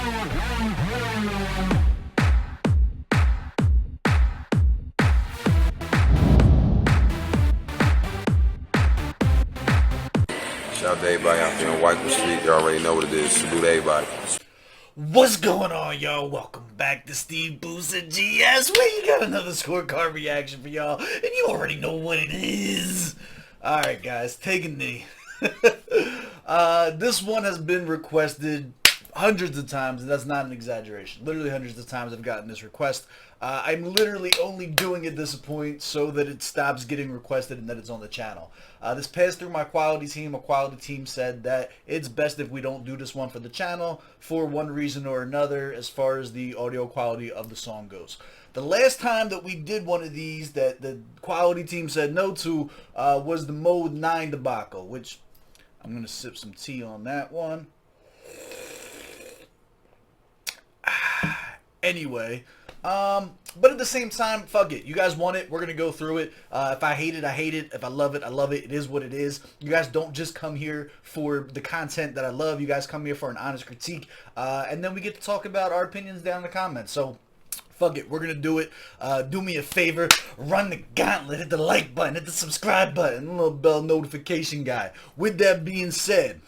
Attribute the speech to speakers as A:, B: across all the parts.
A: Shout out to everybody out there on White Street. You already know what it is. Salute to everybody.
B: What's going on, y'all? Welcome back to SteveBussaGS, where you got another scorecard reaction for y'all, and you already know what it is. Alright, guys, take a knee. This one has been requested hundreds of times, and that's not an exaggeration. Literally hundreds of times I've gotten this request. I'm literally only doing it at this point so that it stops getting requested and that it's on the channel. This passed through my quality team. My quality team said that it's best if we don't do this one for the channel for one reason or another as far as the audio quality of the song goes. The last time that we did one of these that the quality team said no to was the Mode 9 debacle, which I'm going to sip some tea on that one. Anyway, but at the same time, fuck it. You guys want it, we're going to go through it. If I hate it, I hate it. If I love it, I love it. It is what it is. You guys don't just come here for the content that I love. You guys come here for an honest critique. And then we get to talk about our opinions down in the comments. So, fuck it. We're going to do it. Do me a favor. Run the gauntlet. Hit the like button. Hit the subscribe button. The little bell notification guy. With that being said,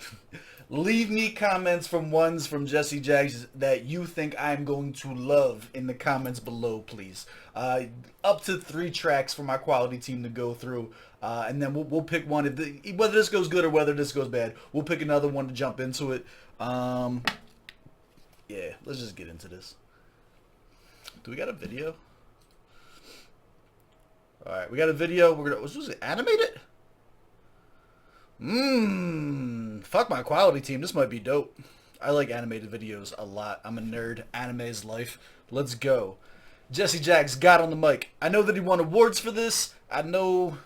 B: leave me comments from ones from Jagz that you think I'm going to love in the comments below, please. Up to 3 tracks for my quality team to go through, and then we'll pick one. Whether this goes good or whether this goes bad, we'll pick another one to jump into it. Yeah, let's just get into this. Do we got a video? All right, we got a video. We're gonna. Was it animated? Fuck my quality team. This might be dope. I like animated videos a lot. I'm a nerd. Anime is life. Let's go. Jagz got on the mic. I know that he won awards for this. I know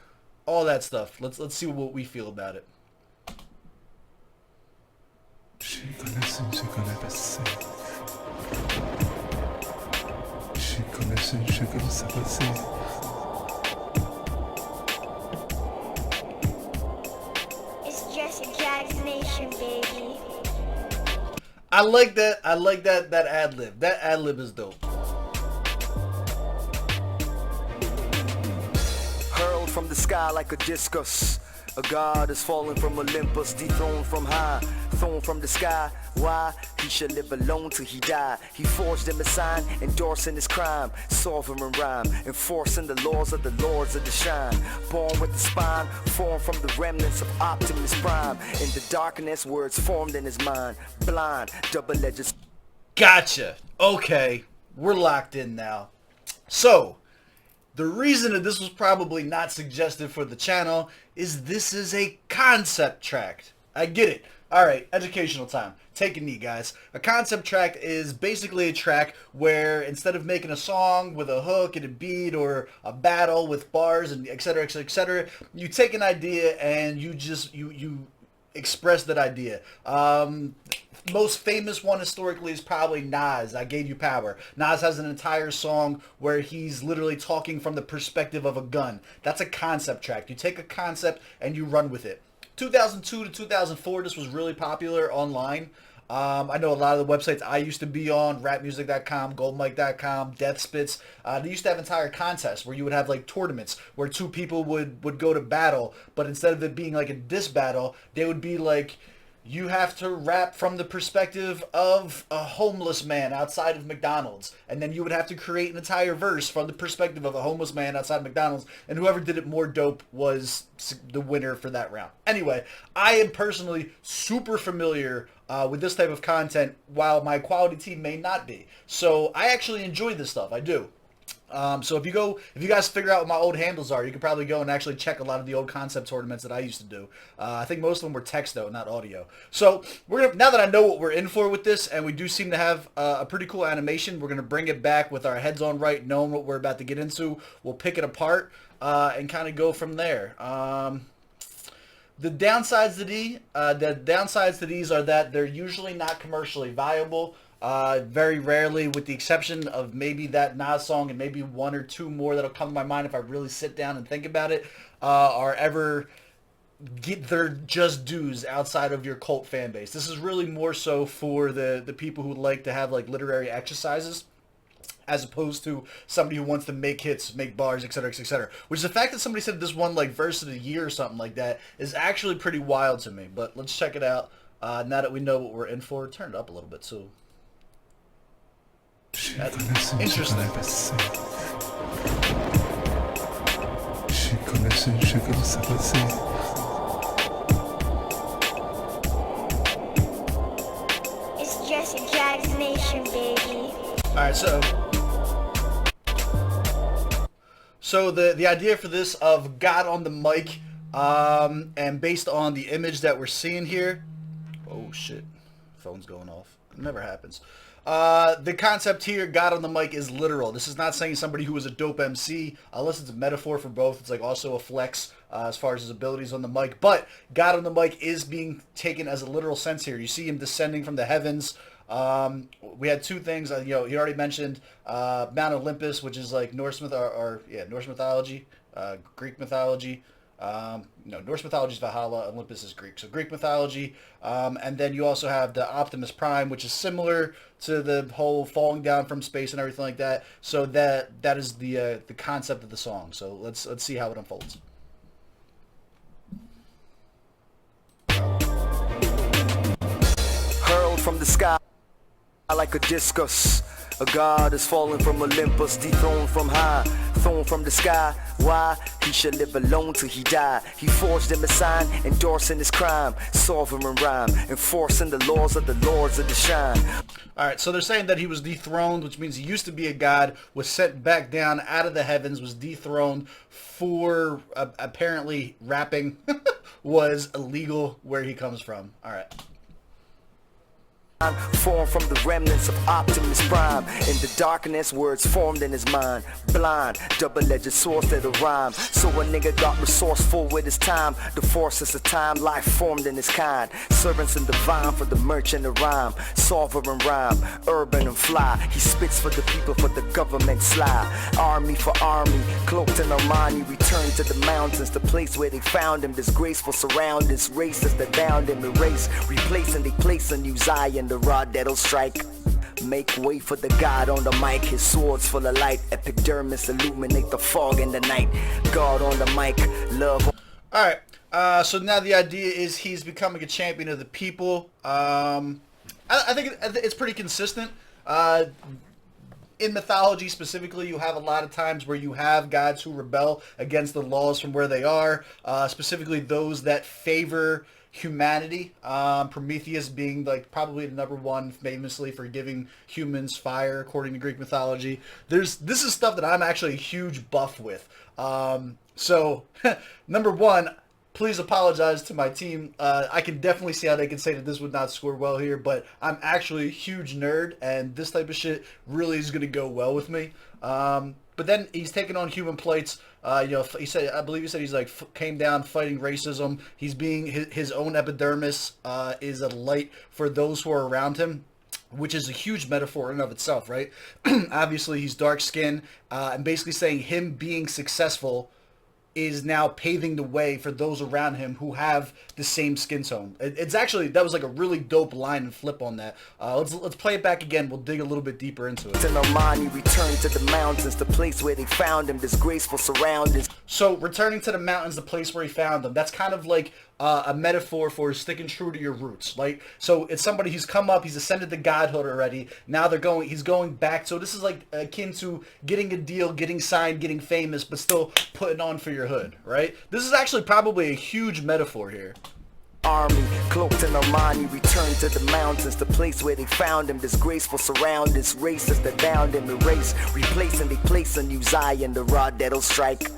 B: all that stuff. Let's see what we feel about it.
C: She connaissait, je connaissais. She connaissait, je connaissais.
D: Jagz Nation, baby.
B: I like that. I like that ad lib. That ad lib is dope.
E: Hurled from the sky like a discus. A god is falling from Olympus, dethroned from high, thrown from the sky. Why? He should live alone till he die. He forged him a sign, endorsing his crime, sovereign rhyme, enforcing the laws of the lords of the shine. Born with the spine, formed from the remnants of Optimus Prime. In the darkness, words formed in his mind. Blind, double-edged.
B: Gotcha. Okay, we're locked in now. So, the reason that this was probably not suggested for the channel is this is a concept track. I get it. Alright, educational time. Take a knee, guys. A concept track is basically a track where instead of making a song with a hook and a beat or a battle with bars and etc, etc, etc, you take an idea and you just, you express that idea. Most famous one historically is probably Nas, I Gave You Power. Nas has an entire song where he's literally talking from the perspective of a gun. That's a concept track. You take a concept and you run with it. 2002 to 2004, this was really popular online. I know a lot of the websites I used to be on, rapmusic.com, goldmike.com, deathspits, they used to have entire contests where you would have like tournaments where 2 people would go to battle, but instead of it being like a diss battle, they would be like, you have to rap from the perspective of a homeless man outside of McDonald's. And then you would have to create an entire verse from the perspective of a homeless man outside of McDonald's. And whoever did it more dope was the winner for that round. Anyway, I am personally super familiar with this type of content, while my quality team may not be. So I actually enjoy this stuff. I do. So if you guys figure out what my old handles are, you can probably go and actually check a lot of the old concept tournaments that I used to do. I think most of them were text though, not audio. So now that I know what we're in for with this, and we do seem to have a pretty cool animation, we're gonna bring it back with our heads on right, knowing what we're about to get into. We'll pick it apart and kind of go from there. The downsides to these are that they're usually not commercially viable. Very rarely, with the exception of maybe that Nas song and maybe 1 or 2 more that'll come to my mind if I really sit down and think about it, are ever get their just dues outside of your cult fan base. This is really more so for the people who like to have like literary exercises, as opposed to somebody who wants to make hits, make bars, etc., etc. Which is the fact that somebody said this one like verse of the year or something like that is actually pretty wild to me. But let's check it out now that we know what we're in for. Turn it up a little bit too. That's interesting.
D: It's just a Jagz Nation, baby.
B: Alright, so the idea for this of God on the mic, and based on the image that we're seeing here, oh shit, phone's going off. It never happens. The concept here, God on the mic, is literal. This is not saying somebody who is a dope MC, unless it's a metaphor for both. It's like also a flex as far as his abilities on the mic. But God on the mic is being taken as a literal sense here. You see him descending from the heavens. We had two things. He already mentioned Mount Olympus, which is like Norse mythology, Greek mythology. Norse mythology is Valhalla, Olympus is Greek. So Greek mythology, and then you also have the Optimus Prime, which is similar to the whole falling down from space and everything like that. So that is the concept of the song. So let's see how it unfolds.
E: Hurled from the sky like a discus. A god is falling from Olympus, dethroned from high, thrown from the sky. Why? He should live alone till he die. He forged him a sign, endorsing his crime, sovereign rhyme, enforcing the laws of the lords of the shine.
B: Alright, so they're saying that he was dethroned, which means he used to be a god, was sent back down out of the heavens, was dethroned for apparently rapping was illegal where he comes from. Alright.
E: Formed from the remnants of Optimus Prime. In the darkness, words formed in his mind. Blind, double-edged swords that'll rhyme. So a nigga got resourceful with his time. The forces of time, life formed in his kind. Servants and divine for the merchant of rhyme. Sovereign rhyme, urban and fly. He spits for the people, for the government sly. Army for army, cloaked in Armani. Returned to the mountains, the place where they found him. Disgraceful surroundings, races that bound him. Erase, replacing, they place a new Zion. The rod that'll strike. Make way for the god on the mic. His sword's full of light. Epidermis illuminate the fog in the night. God on the mic. Love.
B: Alright. So now the idea is he's becoming a champion of the people. I think it's pretty consistent. In mythology specifically, you have a lot of times where you have gods who rebel against the laws from where they are. Specifically those that favor humanity, Prometheus being like probably the number one famously for giving humans fire according to Greek mythology. This is stuff that I'm actually a huge buff with. So number one, please apologize to my team. I can definitely see how they can say that this would not score well here, but I'm actually a huge nerd and this type of shit really is going to go well with me. But then he's taking on human plates. I believe he said he's like came down fighting racism. He's being his own epidermis is a light for those who are around him, which is a huge metaphor in and of itself, right? Obviously, he's dark skinned, and basically saying him being successful is now paving the way for those around him who have the same skin tone. It's actually, that was like a really dope line and flip on that. Let's play it back again. We'll dig a little bit deeper into it.
E: Armani returned to the mountains, the place where they found him, disgraceful surroundings.
B: So returning to the mountains, the place where he found them, that's kind of like a metaphor for sticking true to your roots. Like, so it's somebody who's come up, he's ascended to godhood already. Now he's going back. So this is like akin to getting a deal, getting signed, getting famous, but still putting on for your hood, right? This is actually probably a huge metaphor here.
E: Army, cloaked in Armani, returned to the mountains, the place where they found him, disgraceful surroundings, races that bound him, erase, replacing, they place a new Zion, the rod that'll strike.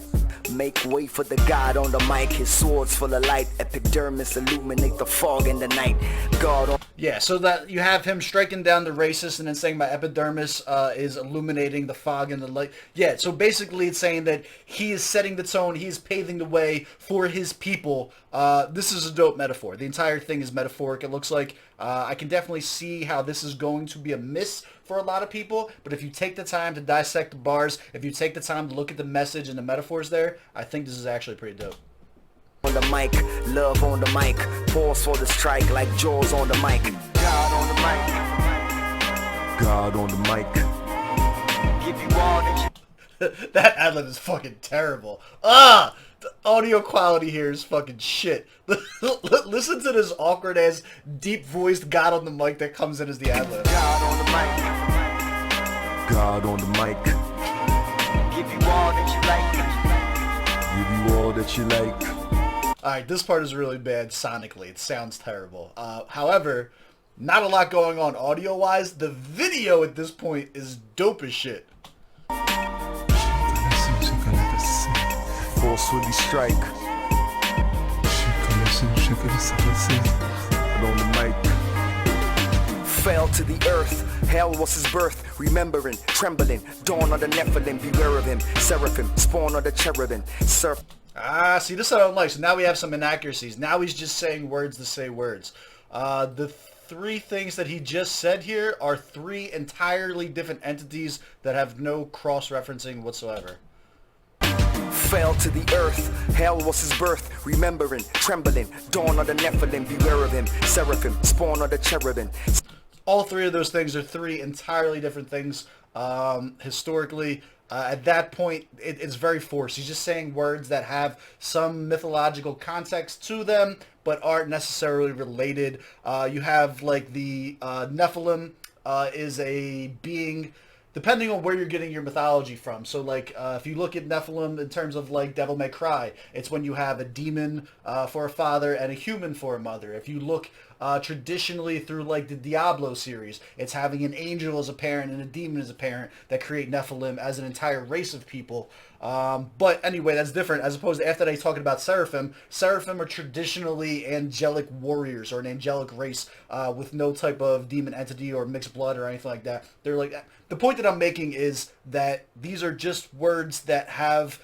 E: Make way for the god on the mic, his sword's full of light, epidermis illuminate the fog in the night. God on...
B: Yeah, so that you have him striking down the racist and then saying my epidermis is illuminating the fog and the light. Yeah, so basically it's saying that he is setting the tone, he is paving the way for his people. This is a dope metaphor. The entire thing is metaphoric. It looks like I can definitely see how this is going to be a miss for a lot of people, but if you take the time to dissect the bars, if you take the time to look at the message and the metaphors there, I think this is actually pretty dope.
E: on the mic, love on the mic. Pause for the strike like Jaws on the mic. God on the mic. God on the mic. Give you all that you...
B: That ad-lib is fucking terrible. Ah! The audio quality here is fucking shit. Listen to this awkward-ass, deep-voiced God on the mic that comes in as the ad-lib.
E: God on the mic. God on the mic. Give you all that you like. Give you all that you like.
B: Alright, this part is really bad sonically. It sounds terrible. However, not a lot going on audio-wise. The video at this point is dope as shit.
E: Forcefully strike. And on the mic. Fell to the earth. Hell was his birth. Remembering, trembling. Dawn of the Nephilim. Beware of him. Seraphim. Spawn of the cherubim. Surf.
B: Ah, see, this I don't like. So now we have some inaccuracies. Now he's just saying words to say words. The three things that he just said here are three entirely different entities that have no cross-referencing whatsoever.
E: Fell to the earth, hell was his birth, remembering, trembling, dawn of the Nephilim, beware of him, seraphim, spawn of the cherubim.
B: All three of those things are three entirely different things. Historically, at that point, it's very forced. He's just saying words that have some mythological context to them, but aren't necessarily related. You have, like, the Nephilim is a being, depending on where you're getting your mythology from. So, like, if you look at Nephilim in terms of, like, Devil May Cry, it's when you have a demon for a father and a human for a mother. If you look traditionally through, like, the Diablo series, it's having an angel as a parent and a demon as a parent that create Nephilim as an entire race of people. But anyway, that's different, as opposed to after they talking about Seraphim. Seraphim are traditionally angelic warriors or an angelic race with no type of demon entity or mixed blood or anything like that. They're like, the point that I'm making is that these are just words that have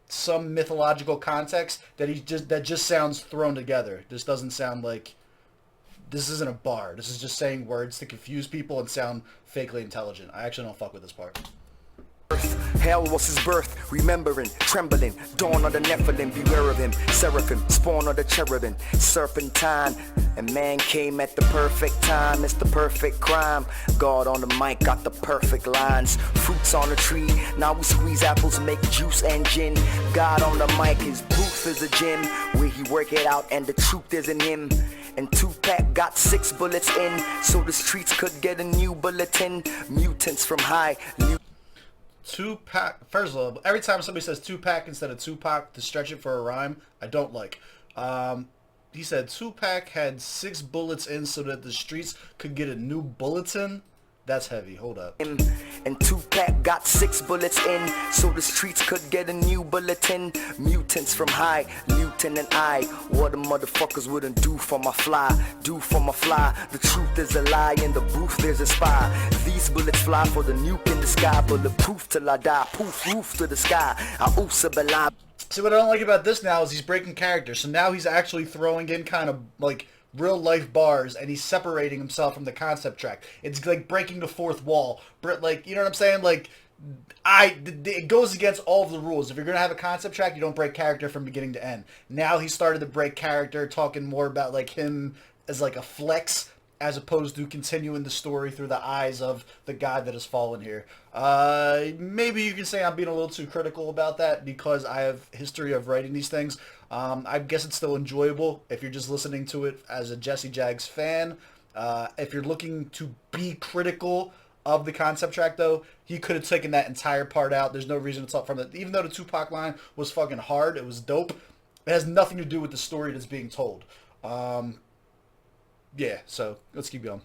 B: some mythological context that just sounds thrown together. This doesn't sound like, this isn't a bar. This is just saying words to confuse people and sound fakely intelligent. I actually don't fuck with this part.
E: Hell was his birth, remembering, trembling, dawn of the Nephilim, beware of him, seraphim, spawn of the cherubim, serpentine, and man came at the perfect time, it's the perfect crime, God on the mic got the perfect lines, fruits on the tree, now we squeeze apples, make juice and gin, God on the mic, his booth is a gym, where he work it out and the truth is in him. And Tupac got 6 bullets in, so the streets could get a new bulletin, mutants from high,
B: Tupac, first of all, every time somebody says Tupac instead of Tupac to stretch it for a rhyme, I don't like. He said Tupac had 6 bullets in so that the streets could get a new bulletin. That's heavy. Hold up.
E: And Tupac got 6 bullets in, so the streets could get a new bulletin. Mutants from high, Newton and I. What the motherfuckers wouldn't do for my fly, do for my fly. The truth is a lie, in the booth there's a spy. These bullets fly for the nuke in the sky, bulletproof till I die. Poof, roof to the sky. I oosa bela.
B: See, what I don't like about this now is he's breaking character. So now he's actually throwing in kind of like real life bars, and he's separating himself from the concept track. It's like breaking the fourth wall. Like, you know what I'm saying? Like, it goes against all of the rules. If you're gonna have a concept track, you don't break character from beginning to end. Now he started to break character, talking more about like him as like a flex, as opposed to continuing the story through the eyes of the god that has fallen here. Maybe you can say I'm being a little too critical about that because I have history of writing these things. I guess it's still enjoyable if you're just listening to it as a Jagz fan. If you're looking to be critical of the concept track, though, he could have taken that entire part out. There's no reason to talk from it. Even though the Tupac line was fucking hard, it was dope, it has nothing to do with the story that's being told. Yeah, so let's keep going.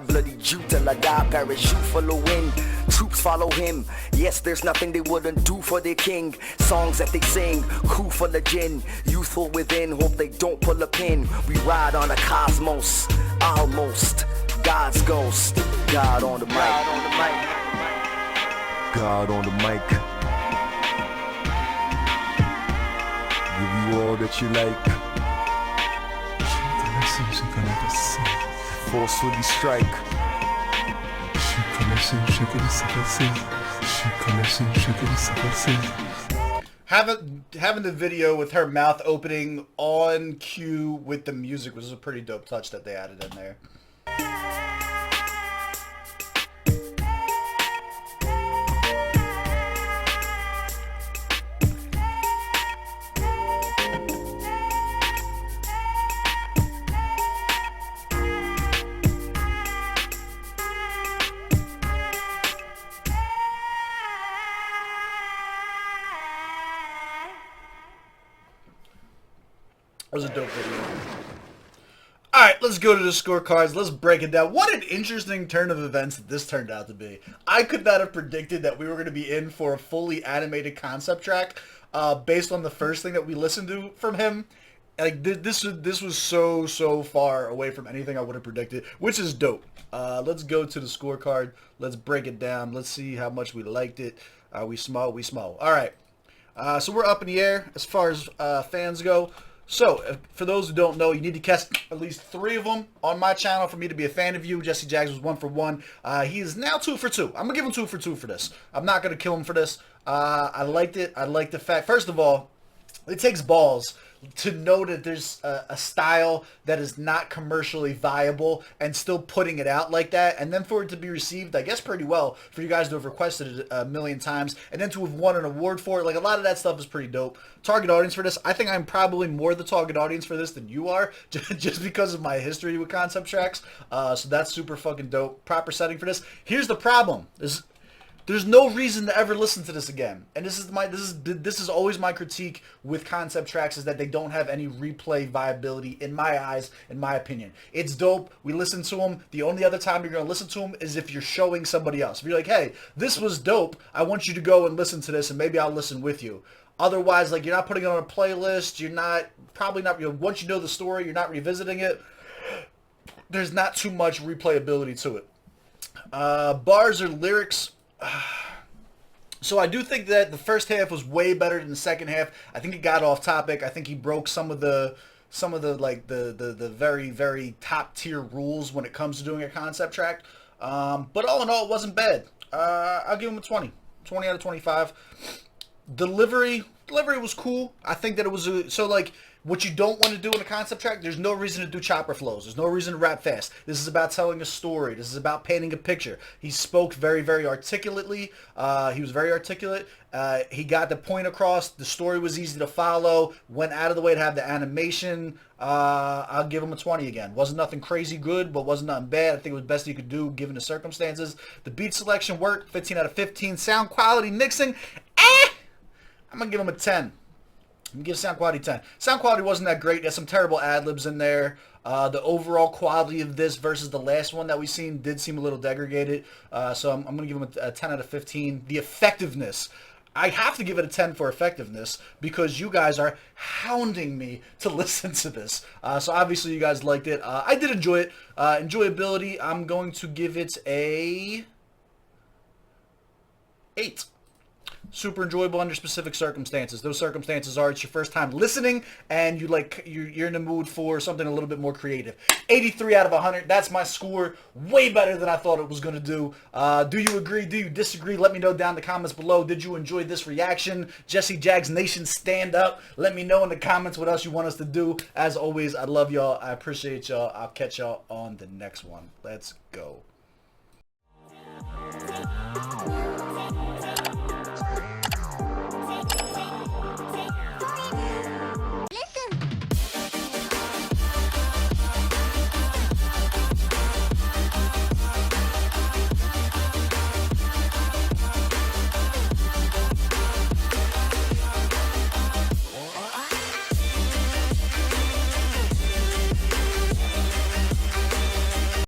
E: Bloody Jew till I die, parachute full of wind. Troops follow him. Yes, there's nothing they wouldn't do for their king. Songs that they sing, crew full of gin. Youthful within, hope they don't pull a pin. We ride on the cosmos, almost. God's ghost, God on the mic. God on the mic. God on the mic. Give you all that you like. Forcefully strike.
B: having the video with her mouth opening on cue with the music was a pretty dope touch that they added in there. That was a dope video. Alright, let's go to the scorecards. Let's break it down. What an interesting turn of events that this turned out to be. I could not have predicted that we were going to be in for a fully animated concept track based on the first thing that we listened to from him. Like, this was so far away from anything I would have predicted, which is dope. Let's go to the scorecard. Let's break it down. Let's see how much we liked it. We small. Alright, so we're up in the air as far as fans go. So, for those who don't know, you need to catch at least 3 of them on my channel for me to be a fan of you. Jesse Jagz was 1 for 1. He is now 2 for 2. I'm going to give him 2 for 2 for this. I'm not going to kill him for this. I liked it. I like the fact, first of all, it takes balls to know that there's a style that is not commercially viable and still putting it out like that, and then for it to be received, I guess, pretty well, for you guys to have requested it a million times, and then to have won an award for it. Like, a lot of that stuff is pretty dope. Target audience for this, I think I'm probably more the target audience for this than you are, just because of my history with concept tracks. So that's super fucking dope. Proper setting for this. Here's the problem. There's no reason to ever listen to this again, and this is always my critique with concept tracks, is that they don't have any replay viability in my eyes, in my opinion. It's dope. We listen to them. The only other time you're gonna listen to them is if you're showing somebody else. If you're like, hey, this was dope, I want you to go and listen to this, and maybe I'll listen with you. Otherwise, like, you're not putting it on a playlist. You're not once you know the story, you're not revisiting it. There's not too much replayability to it. Bars or lyrics. So I do think that the first half was way better than the second half. I think he got off topic. I think he broke some of the like the very, very top tier rules when it comes to doing a concept track. But all in all, it wasn't bad. I'll give him a 20 out of 25. Delivery was cool. I think that it was so, like, what you don't want to do in a concept track, there's no reason to do chopper flows. There's no reason to rap fast. This is about telling a story. This is about painting a picture. He spoke very, very articulately. He was very articulate. He got the point across. The story was easy to follow. Went out of the way to have the animation. I'll give him a 20 again. Wasn't nothing crazy good, but wasn't nothing bad. I think it was best he could do given the circumstances. The beat selection worked. 15 out of 15. Sound quality, mixing, I'm going to give him a 10. I'm going to give sound quality 10. Sound quality wasn't that great. There's some terrible ad-libs in there. The overall quality of this versus the last one that we seen did seem a little degraded. So I'm going to give him a 10 out of 15. The effectiveness. I have to give it a 10 for effectiveness because you guys are hounding me to listen to this. So obviously you guys liked it. I did enjoy it. Enjoyability, I'm going to give it a 8. Super enjoyable under specific circumstances. Those circumstances are, it's your first time listening and you're in the mood for something a little bit more creative. 83 out of 100. That's my score. Way better than I thought it was going to do. Do you agree? Do you disagree? Let me know down in the comments below. Did you enjoy this reaction? Jesse Jagz Nation, stand up. Let me know in the comments what else you want us to do. As always, I love y'all. I appreciate y'all. I'll catch y'all on the next one. Let's go.